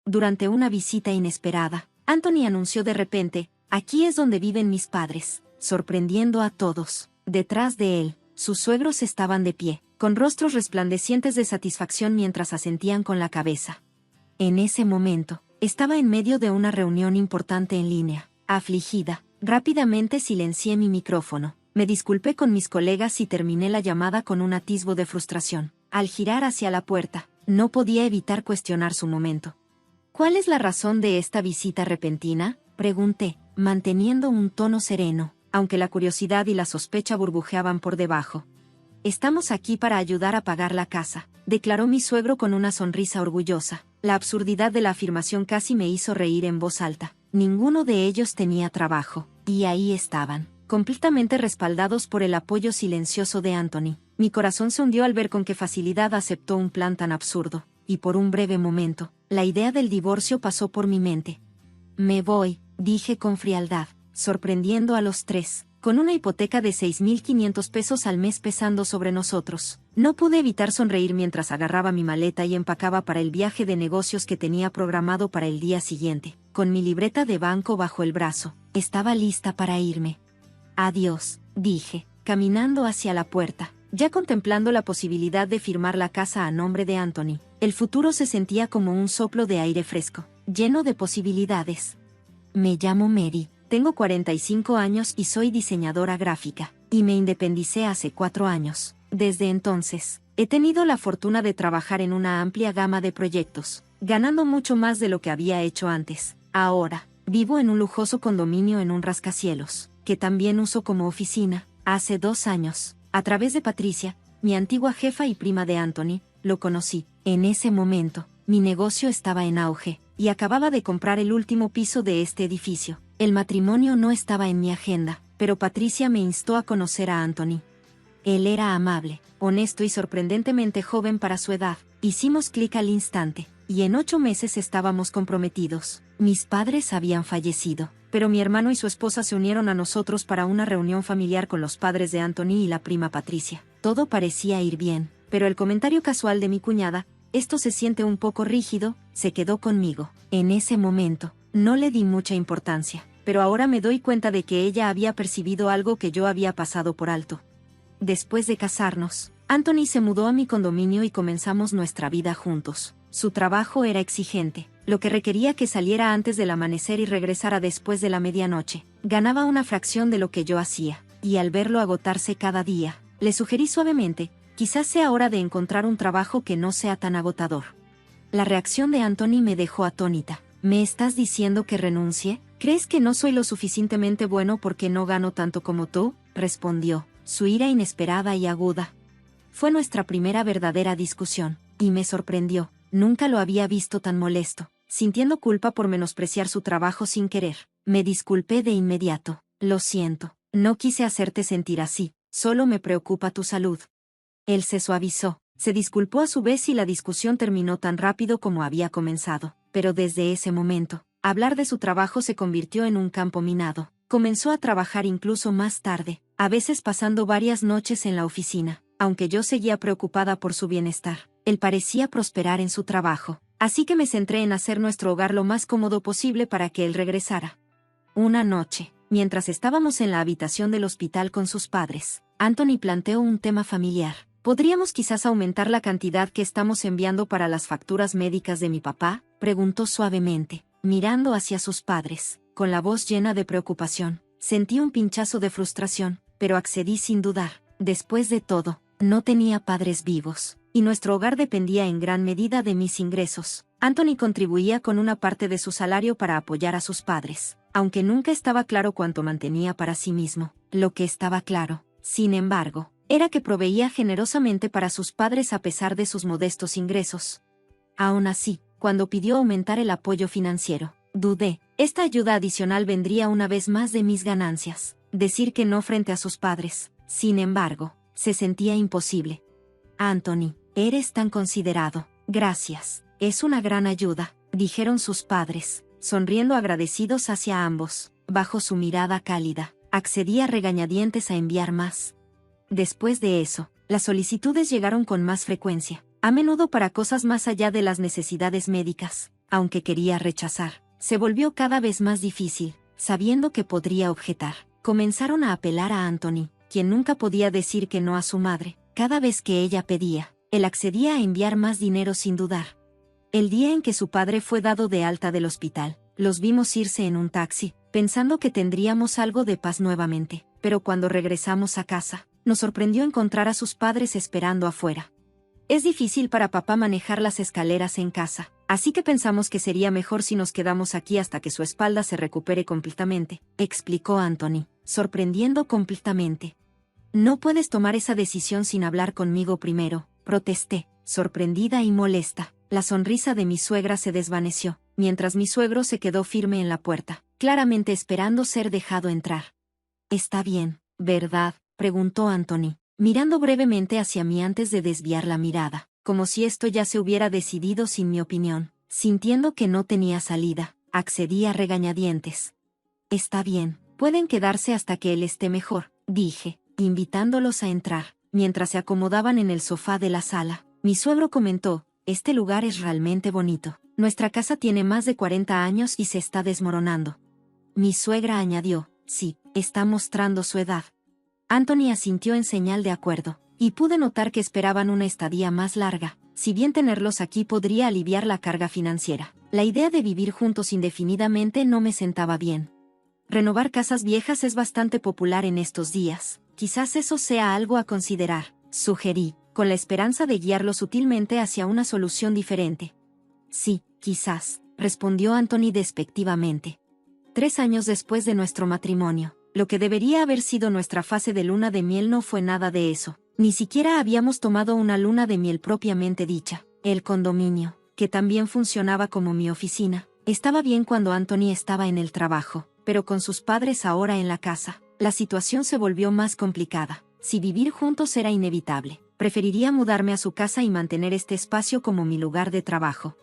durante una visita inesperada. Anthony anunció de repente: «Aquí es donde viven mis padres», sorprendiendo a todos. Detrás de él, sus suegros estaban de pie, con rostros resplandecientes de satisfacción mientras asentían con la cabeza. En ese momento, estaba en medio de una reunión importante en línea. Afligida, rápidamente silencié mi micrófono. Me disculpé con mis colegas y terminé la llamada con un atisbo de frustración. Al girar hacia la puerta, no podía evitar cuestionar su momento. «¿Cuál es la razón de esta visita repentina?», pregunté, manteniendo un tono sereno, aunque la curiosidad y la sospecha burbujeaban por debajo. «Estamos aquí para ayudar a pagar la casa», declaró mi suegro con una sonrisa orgullosa. La absurdidad de la afirmación casi me hizo reír en voz alta. Ninguno de ellos tenía trabajo, y ahí estaban, completamente respaldados por el apoyo silencioso de Anthony. Mi corazón se hundió al ver con qué facilidad aceptó un plan tan absurdo, y por un breve momento, la idea del divorcio pasó por mi mente. «Me voy», dije con frialdad, sorprendiendo a los tres, con una hipoteca de 6.500 pesos al mes pesando sobre nosotros. No pude evitar sonreír mientras agarraba mi maleta y empacaba para el viaje de negocios que tenía programado para el día siguiente. Con mi libreta de banco bajo el brazo, estaba lista para irme. «Adiós», dije, caminando hacia la puerta, ya contemplando la posibilidad de firmar la casa a nombre de Anthony. El futuro se sentía como un soplo de aire fresco, lleno de posibilidades. «Me llamo Mary. Tengo 45 años y soy diseñadora gráfica, y me independicé hace 4 años. Desde entonces, he tenido la fortuna de trabajar en una amplia gama de proyectos, ganando mucho más de lo que había hecho antes. Ahora, vivo en un lujoso condominio en un rascacielos, que también uso como oficina. Hace 2 años, a través de Patricia, mi antigua jefa y prima de Anthony, lo conocí. En ese momento, mi negocio estaba en auge, y acababa de comprar el último piso de este edificio. El matrimonio no estaba en mi agenda, pero Patricia me instó a conocer a Anthony. Él era amable, honesto y sorprendentemente joven para su edad. Hicimos clic al instante, y en 8 meses estábamos comprometidos. Mis padres habían fallecido, pero mi hermano y su esposa se unieron a nosotros para una reunión familiar con los padres de Anthony y la prima Patricia. Todo parecía ir bien, pero el comentario casual de mi cuñada: «Esto se siente un poco rígido», se quedó conmigo. En ese momento, no le di mucha importancia, pero ahora me doy cuenta de que ella había percibido algo que yo había pasado por alto. Después de casarnos, Anthony se mudó a mi condominio y comenzamos nuestra vida juntos. Su trabajo era exigente, lo que requería que saliera antes del amanecer y regresara después de la medianoche. Ganaba una fracción de lo que yo hacía, y al verlo agotarse cada día, le sugerí suavemente: «Quizás sea hora de encontrar un trabajo que no sea tan agotador». La reacción de Anthony me dejó atónita. «¿Me estás diciendo que renuncie? ¿Crees que no soy lo suficientemente bueno porque no gano tanto como tú?», respondió, su ira inesperada y aguda. Fue nuestra primera verdadera discusión, y me sorprendió. Nunca lo había visto tan molesto, sintiendo culpa por menospreciar su trabajo sin querer. Me disculpé de inmediato. «Lo siento, no quise hacerte sentir así, solo me preocupa tu salud». Él se suavizó, se disculpó a su vez y la discusión terminó tan rápido como había comenzado. Pero desde ese momento, hablar de su trabajo se convirtió en un campo minado. Comenzó a trabajar incluso más tarde, a veces pasando varias noches en la oficina. Aunque yo seguía preocupada por su bienestar, él parecía prosperar en su trabajo, así que me centré en hacer nuestro hogar lo más cómodo posible para que él regresara. Una noche, mientras estábamos en la habitación del hospital con sus padres, Anthony planteó un tema familiar. «¿Podríamos quizás aumentar la cantidad que estamos enviando para las facturas médicas de mi papá?», preguntó suavemente, mirando hacia sus padres, con la voz llena de preocupación. Sentí un pinchazo de frustración, pero accedí sin dudar. Después de todo, no tenía padres vivos, y nuestro hogar dependía en gran medida de mis ingresos. Anthony contribuía con una parte de su salario para apoyar a sus padres, aunque nunca estaba claro cuánto mantenía para sí mismo. Lo que estaba claro, sin embargo, era que proveía generosamente para sus padres a pesar de sus modestos ingresos. Aún así, cuando pidió aumentar el apoyo financiero, dudé. Esta ayuda adicional vendría una vez más de mis ganancias. Decir que no frente a sus padres, sin embargo, se sentía imposible. «Anthony, eres tan considerado. Gracias. Es una gran ayuda», dijeron sus padres, sonriendo agradecidos hacia ambos. Bajo su mirada cálida, accedí a regañadientes a enviar más. Después de eso, las solicitudes llegaron con más frecuencia, a menudo para cosas más allá de las necesidades médicas. aunque quería rechazar. Se volvió cada vez más difícil, sabiendo que podría objetar. Comenzaron a apelar a Anthony, quien nunca podía decir que no a su madre. Cada vez que ella pedía, él accedía a enviar más dinero sin dudar. El día en que su padre fue dado de alta del hospital, los vimos irse en un taxi, pensando que tendríamos algo de paz nuevamente, pero cuando regresamos a casa, nos sorprendió encontrar a sus padres esperando afuera. Es difícil para papá manejar las escaleras en casa, así que pensamos que sería mejor si nos quedamos aquí hasta que su espalda se recupere completamente, explicó Anthony, sorprendiendo completamente. No puedes tomar esa decisión sin hablar conmigo primero, protesté, sorprendida y molesta. La sonrisa de mi suegra se desvaneció, mientras mi suegro se quedó firme en la puerta, claramente esperando ser dejado entrar. Está bien, ¿verdad?, preguntó Anthony, mirando brevemente hacia mí antes de desviar la mirada, como si esto ya se hubiera decidido sin mi opinión. Sintiendo que no tenía salida, accedí a regañadientes. Está bien, pueden quedarse hasta que él esté mejor, dije, invitándolos a entrar. Mientras se acomodaban en el sofá de la sala, mi suegro comentó: este lugar es realmente bonito. Nuestra casa tiene más de 40 años y se está desmoronando. Mi suegra añadió: sí, está mostrando su edad. Anthony asintió en señal de acuerdo, y pude notar que esperaban una estadía más larga. Si bien tenerlos aquí podría aliviar la carga financiera, la idea de vivir juntos indefinidamente no me sentaba bien. Renovar casas viejas es bastante popular en estos días. Quizás eso sea algo a considerar, sugerí, con la esperanza de guiarlo sutilmente hacia una solución diferente. Sí, quizás, respondió Anthony despectivamente. 3 años después de nuestro matrimonio, lo que debería haber sido nuestra fase de luna de miel no fue nada de eso. Ni siquiera habíamos tomado una luna de miel propiamente dicha. El condominio, que también funcionaba como mi oficina, estaba bien cuando Anthony estaba en el trabajo, pero con sus padres ahora en la casa, la situación se volvió más complicada. Si vivir juntos era inevitable, preferiría mudarme a su casa y mantener este espacio como mi lugar de trabajo.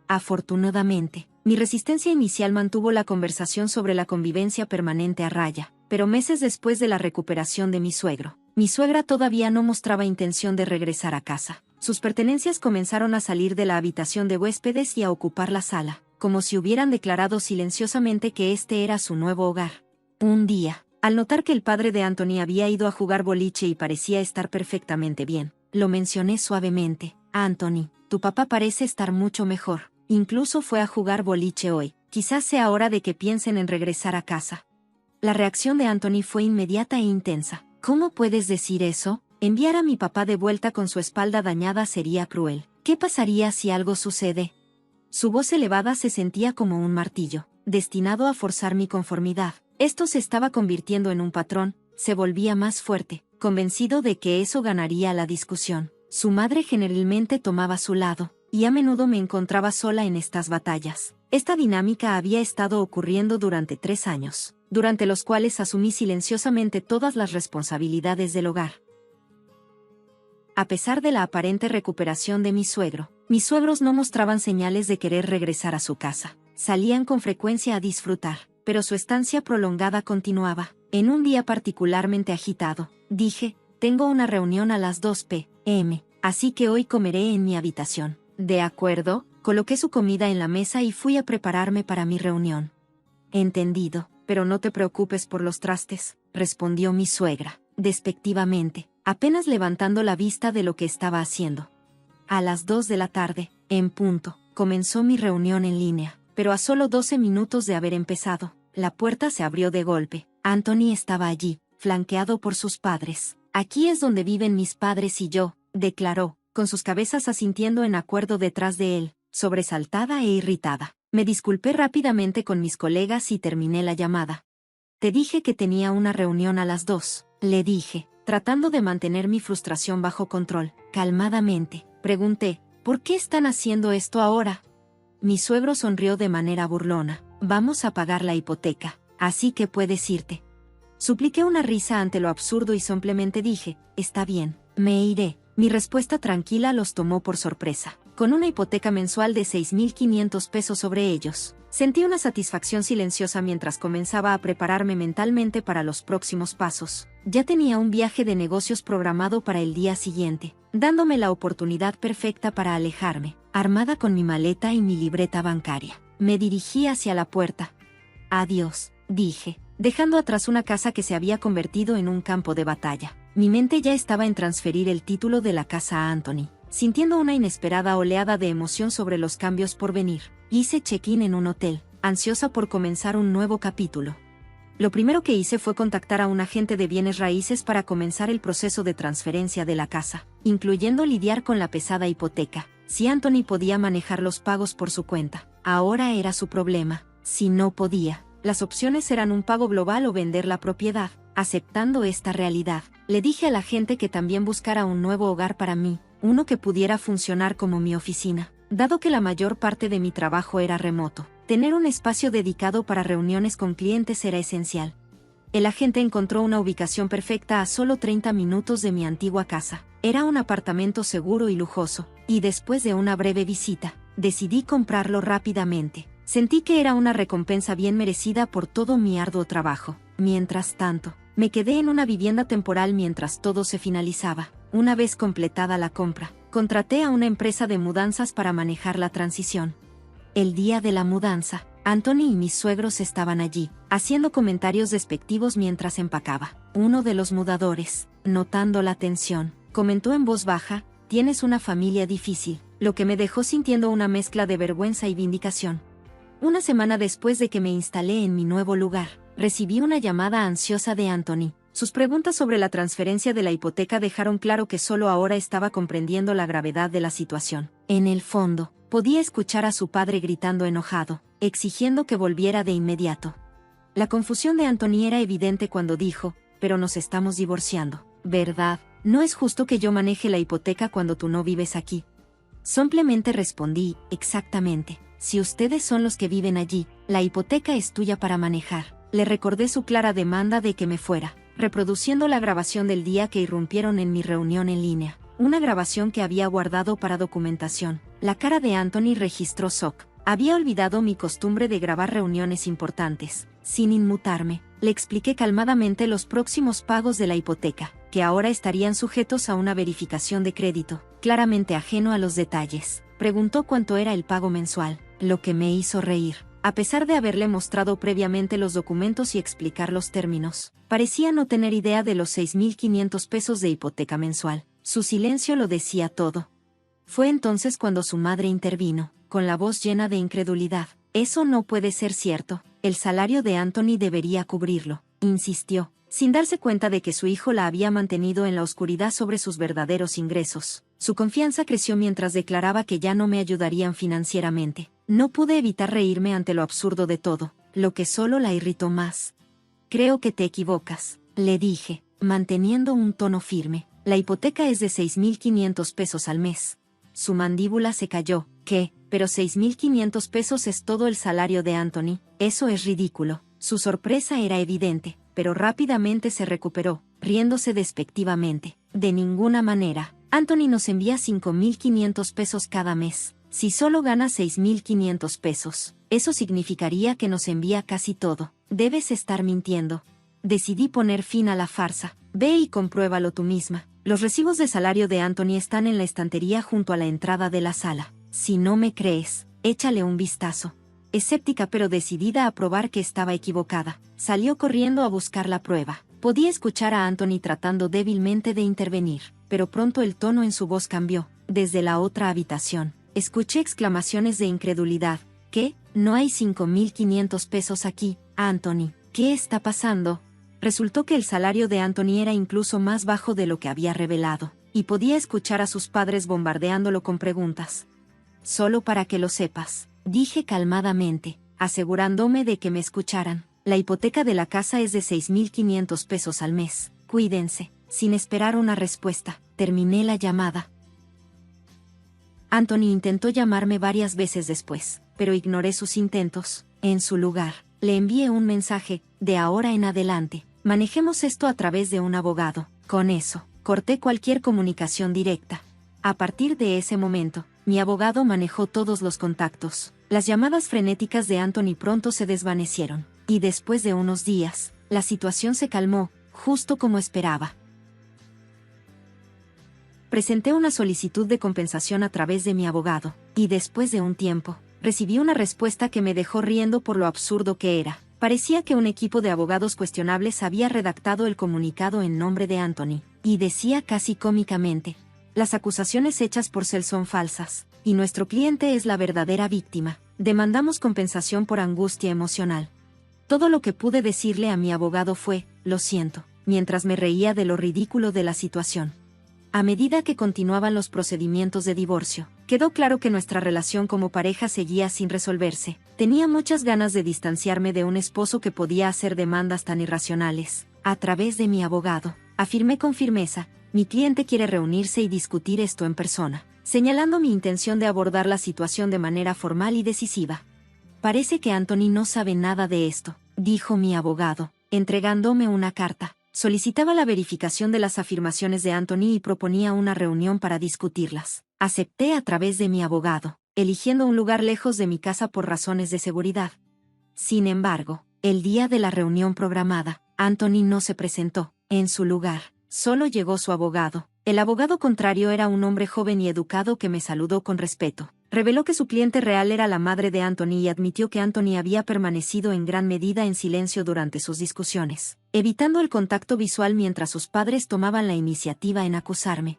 Afortunadamente, mi resistencia inicial mantuvo la conversación sobre la convivencia permanente a raya, pero meses después de la recuperación de mi suegra todavía no mostraba intención de regresar a casa. Sus pertenencias comenzaron a salir de la habitación de huéspedes y a ocupar la sala, como si hubieran declarado silenciosamente que este era su nuevo hogar. Un día, al notar que el padre de Anthony había ido a jugar boliche y parecía estar perfectamente bien, lo mencioné suavemente: Anthony, tu papá parece estar mucho mejor. Incluso fue a jugar boliche hoy. Quizás sea hora de que piensen en regresar a casa. La reacción de Anthony fue inmediata e intensa. ¿Cómo puedes decir eso? Enviar a mi papá de vuelta con su espalda dañada sería cruel. ¿Qué pasaría si algo sucede? Su voz elevada se sentía como un martillo, destinado a forzar mi conformidad. Esto se estaba convirtiendo en un patrón, se volvía más fuerte, convencido de que eso ganaría la discusión. Su madre generalmente tomaba su lado, y a menudo me encontraba sola en estas batallas. Esta dinámica había estado ocurriendo durante 3 años, durante los cuales asumí silenciosamente todas las responsabilidades del hogar. A pesar de la aparente recuperación de mi suegro, mis suegros no mostraban señales de querer regresar a su casa. Salían con frecuencia a disfrutar, pero su estancia prolongada continuaba. En un día particularmente agitado, dije: tengo una reunión a las 2 p.m., así que hoy comeré en mi habitación. De acuerdo, coloqué su comida en la mesa y fui a prepararme para mi reunión. Entendido, pero no te preocupes por los trastes, respondió mi suegra, despectivamente, apenas levantando la vista de lo que estaba haciendo. A las 2 de la tarde, en punto, comenzó mi reunión en línea, pero a solo 12 minutos de haber empezado, la puerta se abrió de golpe. Anthony estaba allí, flanqueado por sus padres. Aquí es donde viven mis padres y yo, declaró, con sus cabezas asintiendo en acuerdo detrás de él, sobresaltada e irritada. Me disculpé rápidamente con mis colegas y terminé la llamada. Te dije que tenía una reunión a las 2, le dije, tratando de mantener mi frustración bajo control. Calmadamente, pregunté: ¿por qué están haciendo esto ahora? Mi suegro sonrió de manera burlona. Vamos a pagar la hipoteca, así que puedes irte. Supliqué una risa ante lo absurdo y simplemente dije: está bien, me iré. Mi respuesta tranquila los tomó por sorpresa. Con una hipoteca mensual de 6.500 pesos sobre ellos, sentí una satisfacción silenciosa mientras comenzaba a prepararme mentalmente para los próximos pasos. Ya tenía un viaje de negocios programado para el día siguiente, dándome la oportunidad perfecta para alejarme. armada con mi maleta y mi libreta bancaria. Me dirigí hacia la puerta. Adiós, dije, dejando atrás una casa que se había convertido en un campo de batalla. Mi mente ya estaba en transferir el título de la casa a Anthony, sintiendo una inesperada oleada de emoción sobre los cambios por venir. Hice check-in en un hotel, ansiosa por comenzar un nuevo capítulo. Lo primero que hice fue contactar a un agente de bienes raíces para comenzar el proceso de transferencia de la casa, incluyendo lidiar con la pesada hipoteca. Si Anthony podía manejar los pagos por su cuenta, ahora era su problema. Si no podía, las opciones eran un pago global o vender la propiedad. Aceptando esta realidad, le dije al agente que también buscara un nuevo hogar para mí, uno que pudiera funcionar como mi oficina. Dado que la mayor parte de mi trabajo era remoto, tener un espacio dedicado para reuniones con clientes era esencial. El agente encontró una ubicación perfecta a solo 30 minutos de mi antigua casa. Era un apartamento seguro y lujoso, y después de una breve visita, decidí comprarlo rápidamente. Sentí que era una recompensa bien merecida por todo mi arduo trabajo. Mientras tanto, me quedé en una vivienda temporal mientras todo se finalizaba. Una vez completada la compra, contraté a una empresa de mudanzas para manejar la transición. El día de la mudanza, Anthony y mis suegros estaban allí, haciendo comentarios despectivos mientras empacaba. Uno de los mudadores, notando la tensión, comentó en voz baja: «Tienes una familia difícil», lo que me dejó sintiendo una mezcla de vergüenza y vindicación. Una semana después de que me instalé en mi nuevo lugar, recibí una llamada ansiosa de Anthony. Sus preguntas sobre la transferencia de la hipoteca dejaron claro que solo ahora estaba comprendiendo la gravedad de la situación. En el fondo, podía escuchar a su padre gritando enojado, exigiendo que volviera de inmediato. La confusión de Anthony era evidente cuando dijo: «Pero nos estamos divorciando, ¿verdad? No es justo que yo maneje la hipoteca cuando tú no vives aquí». Simplemente respondí: «Exactamente. Si ustedes son los que viven allí, la hipoteca es tuya para manejar». Le recordé su clara demanda de que me fuera, reproduciendo la grabación del día que irrumpieron en mi reunión en línea, una grabación que había guardado para documentación. La cara de Anthony registró shock. Había olvidado mi costumbre de grabar reuniones importantes. Sin inmutarme, le expliqué calmadamente los próximos pagos de la hipoteca, que ahora estarían sujetos a una verificación de crédito. Claramente ajeno a los detalles, preguntó cuánto era el pago mensual, lo que me hizo reír. A pesar de haberle mostrado previamente los documentos y explicar los términos, parecía no tener idea de los 6.500 pesos de hipoteca mensual. Su silencio lo decía todo. Fue entonces cuando su madre intervino, con la voz llena de incredulidad. «Eso no puede ser cierto, el salario de Anthony debería cubrirlo», insistió, sin darse cuenta de que su hijo la había mantenido en la oscuridad sobre sus verdaderos ingresos. Su confianza creció mientras declaraba que ya no me ayudarían financieramente. No pude evitar reírme ante lo absurdo de todo, lo que solo la irritó más. «Creo que te equivocas», le dije, manteniendo un tono firme. «La hipoteca es de 6.500 pesos al mes». Su mandíbula se cayó. «¿Qué? Pero 6.500 pesos es todo el salario de Anthony. Eso es ridículo». Su sorpresa era evidente, pero rápidamente se recuperó, riéndose despectivamente. «De ninguna manera. Anthony nos envía 5.500 pesos cada mes. Si solo gana 6.500 pesos, eso significaría que nos envía casi todo. Debes estar mintiendo». Decidí poner fin a la farsa. «Ve y compruébalo tú misma. Los recibos de salario de Anthony están en la estantería junto a la entrada de la sala. Si no me crees, échale un vistazo». Escéptica pero decidida a probar que estaba equivocada, salió corriendo a buscar la prueba. Podía escuchar a Anthony tratando débilmente de intervenir, pero pronto el tono en su voz cambió. Desde la otra habitación, escuché exclamaciones de incredulidad. «¿Qué? ¿No hay 5.500 pesos aquí, Anthony? ¿Qué está pasando?». Resultó que el salario de Anthony era incluso más bajo de lo que había revelado, y podía escuchar a sus padres bombardeándolo con preguntas. «Solo para que lo sepas», dije calmadamente, asegurándome de que me escucharan. «La hipoteca de la casa es de 6.500 pesos al mes. Cuídense». Sin esperar una respuesta, terminé la llamada. Anthony intentó llamarme varias veces después, pero ignoré sus intentos. En su lugar, le envié un mensaje: «De ahora en adelante, manejemos esto a través de un abogado». Con eso, corté cualquier comunicación directa. A partir de ese momento, mi abogado manejó todos los contactos. Las llamadas frenéticas de Anthony pronto se desvanecieron, y después de unos días, la situación se calmó, justo como esperaba. Presenté una solicitud de compensación a través de mi abogado, Y después de un tiempo, recibí una respuesta que me dejó riendo por lo absurdo que era. Parecía que un equipo de abogados cuestionables había redactado el comunicado en nombre de Anthony, y decía casi cómicamente: las acusaciones hechas por Cell son falsas, y nuestro cliente es la verdadera víctima. Demandamos compensación por angustia emocional. Todo lo que pude decirle a mi abogado fue: lo siento, mientras me reía de lo ridículo de la situación. A medida que continuaban los procedimientos de divorcio, quedó claro que nuestra relación como pareja seguía sin resolverse. Tenía muchas ganas de distanciarme de un esposo que podía hacer demandas tan irracionales. A través de mi abogado, afirmé con firmeza: mi cliente quiere reunirse y discutir esto en persona, señalando mi intención de abordar la situación de manera formal y decisiva. Parece que Anthony no sabe nada de esto, dijo mi abogado, entregándome una carta. Solicitaba la verificación de las afirmaciones de Anthony y proponía una reunión para discutirlas. Acepté a través de mi abogado, eligiendo un lugar lejos de mi casa por razones de seguridad. Sin embargo, el día de la reunión programada, Anthony no se presentó. En su lugar, solo llegó su abogado. El abogado contrario era un hombre joven y educado que me saludó con respeto. Reveló que su cliente real era la madre de Anthony y admitió que Anthony había permanecido en gran medida en silencio durante sus discusiones, evitando el contacto visual mientras sus padres tomaban la iniciativa en acusarme.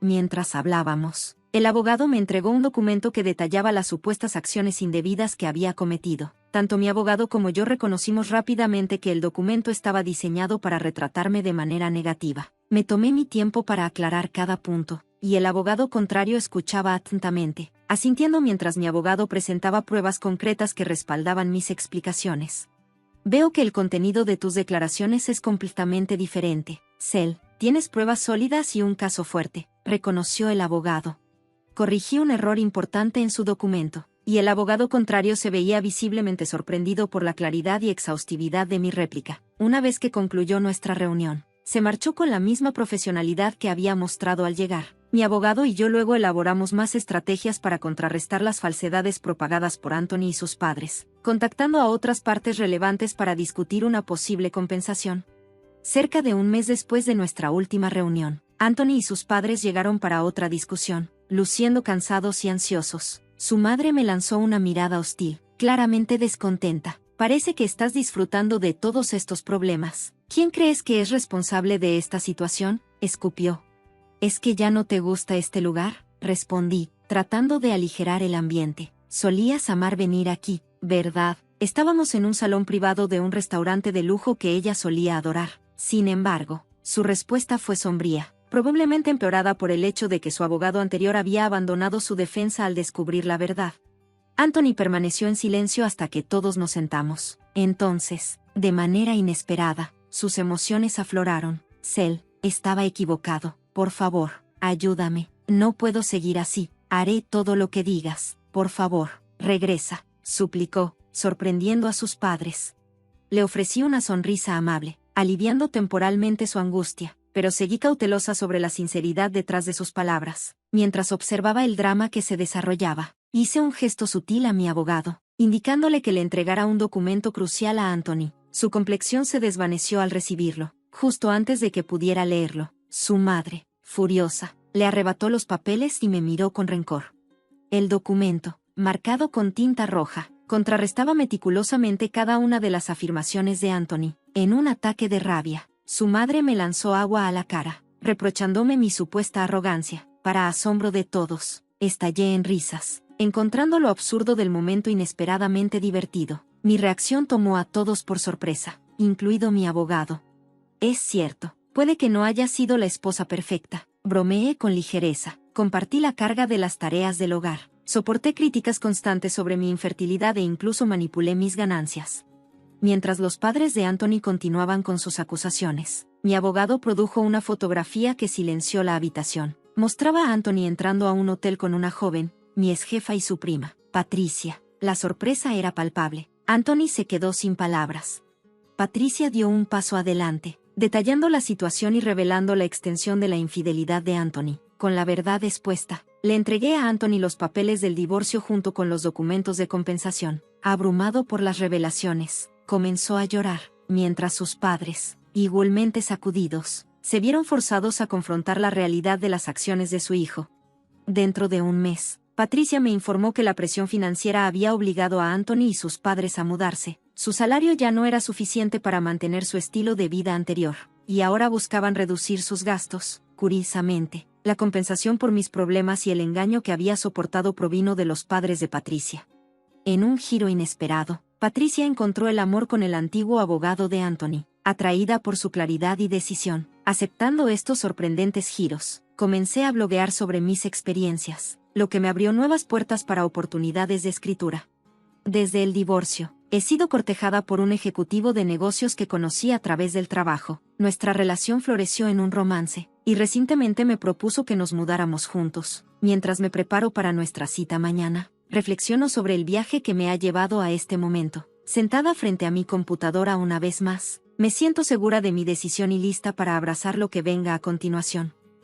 Mientras hablábamos, el abogado me entregó un documento que detallaba las supuestas acciones indebidas que había cometido. Tanto mi abogado como yo reconocimos rápidamente que el documento estaba diseñado para retratarme de manera negativa. Me tomé mi tiempo para aclarar cada punto, y el abogado contrario escuchaba atentamente, asintiendo mientras mi abogado presentaba pruebas concretas que respaldaban mis explicaciones. Veo que el contenido de tus declaraciones es completamente diferente, Cell. Tienes pruebas sólidas y un caso fuerte, reconoció el abogado. Corrigí un error importante en su documento, y el abogado contrario se veía visiblemente sorprendido por la claridad y exhaustividad de mi réplica. Una vez que concluyó nuestra reunión, se marchó con la misma profesionalidad que había mostrado al llegar. Mi abogado y yo luego elaboramos más estrategias para contrarrestar las falsedades propagadas por Anthony y sus padres, contactando a otras partes relevantes para discutir una posible compensación. Cerca de un mes después de nuestra última reunión, Anthony y sus padres llegaron para otra discusión, luciendo cansados y ansiosos. Su madre me lanzó una mirada hostil, claramente descontenta. Parece que estás disfrutando de todos estos problemas. ¿Quién crees que es responsable de esta situación?, escupió. ¿Es que ya no te gusta este lugar?, respondí, tratando de aligerar el ambiente. Solías amar venir aquí, ¿verdad? Estábamos en un salón privado de un restaurante de lujo que ella solía adorar. Sin embargo, su respuesta fue sombría, probablemente empeorada por el hecho de que su abogado anterior había abandonado su defensa al descubrir la verdad. Anthony permaneció en silencio hasta que todos nos sentamos. Entonces, de manera inesperada, sus emociones afloraron. Cell, estaba equivocado. Por favor, ayúdame. No puedo seguir así. Haré todo lo que digas. Por favor, regresa, suplicó, sorprendiendo a sus padres. Le ofrecí una sonrisa amable, aliviando temporalmente su angustia, pero seguí cautelosa sobre la sinceridad detrás de sus palabras. Mientras observaba el drama que se desarrollaba, hice un gesto sutil a mi abogado, indicándole que le entregara un documento crucial a Anthony. Su complexión se desvaneció al recibirlo, justo antes de que pudiera leerlo. Su madre, furiosa, le arrebató los papeles y me miró con rencor. El documento, marcado con tinta roja, contrarrestaba meticulosamente cada una de las afirmaciones de Anthony. En un ataque de rabia, su madre me lanzó agua a la cara, reprochándome mi supuesta arrogancia. Para asombro de todos, estallé en risas, encontrando lo absurdo del momento inesperadamente divertido. Mi reacción tomó a todos por sorpresa, incluido mi abogado. Es cierto, puede que no haya sido la esposa perfecta, bromeé con ligereza, compartí la carga de las tareas del hogar, soporté críticas constantes sobre mi infertilidad e incluso manipulé mis ganancias. Mientras los padres de Anthony continuaban con sus acusaciones, mi abogado produjo una fotografía que silenció la habitación. Mostraba a Anthony entrando a un hotel con una joven, mi exjefa y su prima, Patricia. La sorpresa era palpable. Anthony se quedó sin palabras. Patricia dio un paso adelante, detallando la situación y revelando la extensión de la infidelidad de Anthony. Con la verdad expuesta, le entregué a Anthony los papeles del divorcio junto con los documentos de compensación. Abrumado por las revelaciones, comenzó a llorar, mientras sus padres, igualmente sacudidos, se vieron forzados a confrontar la realidad de las acciones de su hijo. Dentro de un mes, Patricia me informó que la presión financiera había obligado a Anthony y sus padres a mudarse. Su salario ya no era suficiente para mantener su estilo de vida anterior, y ahora buscaban reducir sus gastos. Curiosamente, la compensación por mis problemas y el engaño que había soportado provino de los padres de Patricia. En un giro inesperado, Patricia encontró el amor con el antiguo abogado de Anthony, atraída por su claridad y decisión. Aceptando estos sorprendentes giros, comencé a bloguear sobre mis experiencias, lo que me abrió nuevas puertas para oportunidades de escritura. Desde el divorcio, he sido cortejada por un ejecutivo de negocios que conocí a través del trabajo. Nuestra relación floreció en un romance, y recientemente me propuso que nos mudáramos juntos. Mientras me preparo para nuestra cita mañana, reflexiono sobre el viaje que me ha llevado a este momento. Sentada frente a mi computadora una vez más, me siento segura de mi decisión y lista para abrazar lo que venga a continuación.